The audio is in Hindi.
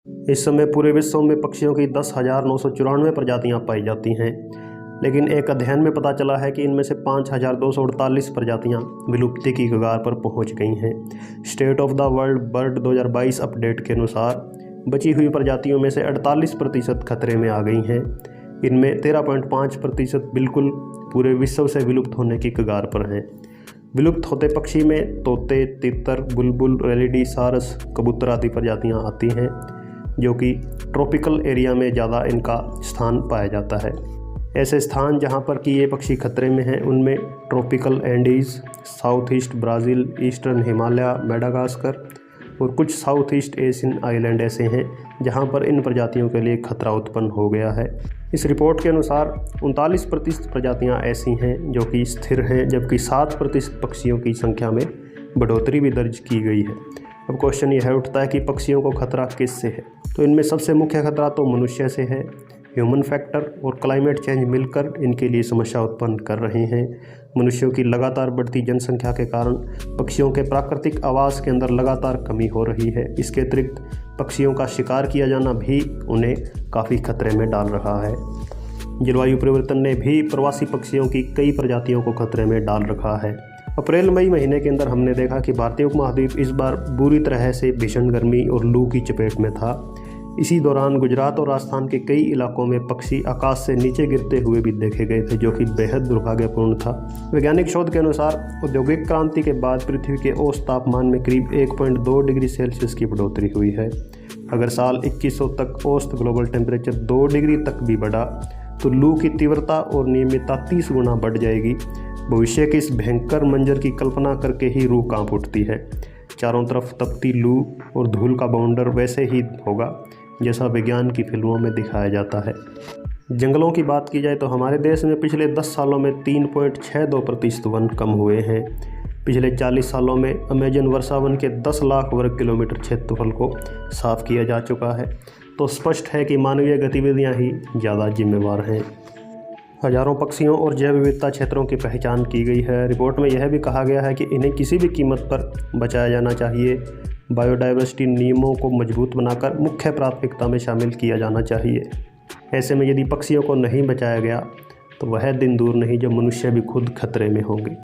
इस समय पूरे विश्व में पक्षियों की 10,994 प्रजातियां पाई जाती हैं, लेकिन एक अध्ययन में पता चला है कि इनमें से 5,248 प्रजातियां विलुप्ति की कगार पर पहुंच गई हैं। State of the world bird 2022 update के अनुसार बची हुई प्रजातियों में से 48% खतरे में आ गई हैं। इनमें 13.5% बिल्कुल पूरे विश्व से विलुप्त होने की कगार पर हैं। विलुप्त होते पक्षी में तोते, तितर, बुलबुल, रेलिडी, सारस, कबूतर आदि प्रजातियां आती हैं, जो कि ट्रॉपिकल एरिया में ज़्यादा इनका स्थान पाया जाता है। ऐसे स्थान जहां पर कि ये पक्षी खतरे में हैं उनमें tropical Andes, south east Brazil, eastern Himalaya, Madagascar और कुछ साउथ ईस्ट एशियन आइलैंड ऐसे हैं जहां पर इन प्रजातियों के लिए खतरा उत्पन्न हो गया है। इस रिपोर्ट के अनुसार 39% प्रजातियां ऐसी हैं जो कि स्थिर हैं, जबकि 7% पक्षियों की संख्या में बढ़ोतरी भी दर्ज की गई है। अब क्वेश्चन यह उठता है कि पक्षियों को खतरा किससे है? तो इनमें सबसे मुख्य खतरा तो मनुष्य से है। ह्यूमन फैक्टर और क्लाइमेट चेंज मिलकर इनके लिए समस्या उत्पन्न कर रहे हैं। मनुष्यों की लगातार बढ़ती जनसंख्या के कारण पक्षियों के प्राकृतिक आवास के अंदर लगातार कमी हो रही है। इसके अतिरिक्त पक्षियों का शिकार किया जाना भी उन्हें काफ़ी खतरे में डाल रहा है। जलवायु परिवर्तन ने भी प्रवासी पक्षियों की कई प्रजातियों को खतरे में डाल रखा है। अप्रैल मई महीने के अंदर हमने देखा कि भारतीय उपमहाद्वीप इस बार बुरी तरह से भीषण गर्मी और लू की चपेट में था। इसी दौरान गुजरात और राजस्थान के कई इलाकों में पक्षी आकाश से नीचे गिरते हुए भी देखे गए थे, जो कि बेहद दुर्भाग्यपूर्ण था। वैज्ञानिक शोध के अनुसार औद्योगिक क्रांति के बाद पृथ्वी के औसत तापमान में करीब 1.2 डिग्री सेल्सियस की बढ़ोतरी हुई है। अगर साल 2100 तक औसत ग्लोबल टेम्परेचर 2 डिग्री तक भी बढ़ा तो लू की तीव्रता और नियमितता 30 गुना बढ़ जाएगी। भविष्य के इस भयंकर मंजर की कल्पना करके ही रूह कांप उठती है। चारों तरफ तपती लू और धूल का बाउंडर वैसे ही होगा जैसा विज्ञान की फिल्मों में दिखाया जाता है। जंगलों की बात की जाए तो हमारे देश में पिछले 10 सालों में 3.62% वन कम हुए हैं। पिछले 40 सालों में अमेजन वर्षा वन के 10 लाख वर्ग किलोमीटर क्षेत्रफल को साफ किया जा चुका है। तो स्पष्ट है कि मानवीय गतिविधियां ही ज़्यादा जिम्मेवार हैं। हजारों पक्षियों और जैव विविधता क्षेत्रों की पहचान की गई है। रिपोर्ट में यह भी कहा गया है कि इन्हें किसी भी कीमत पर बचाया जाना चाहिए। बायोडाइवर्सिटी नियमों को मजबूत बनाकर मुख्य प्राथमिकता में शामिल किया जाना चाहिए। ऐसे में यदि पक्षियों को नहीं बचाया गया तो वह दिन दूर नहीं जब मनुष्य भी खुद खतरे में होंगे।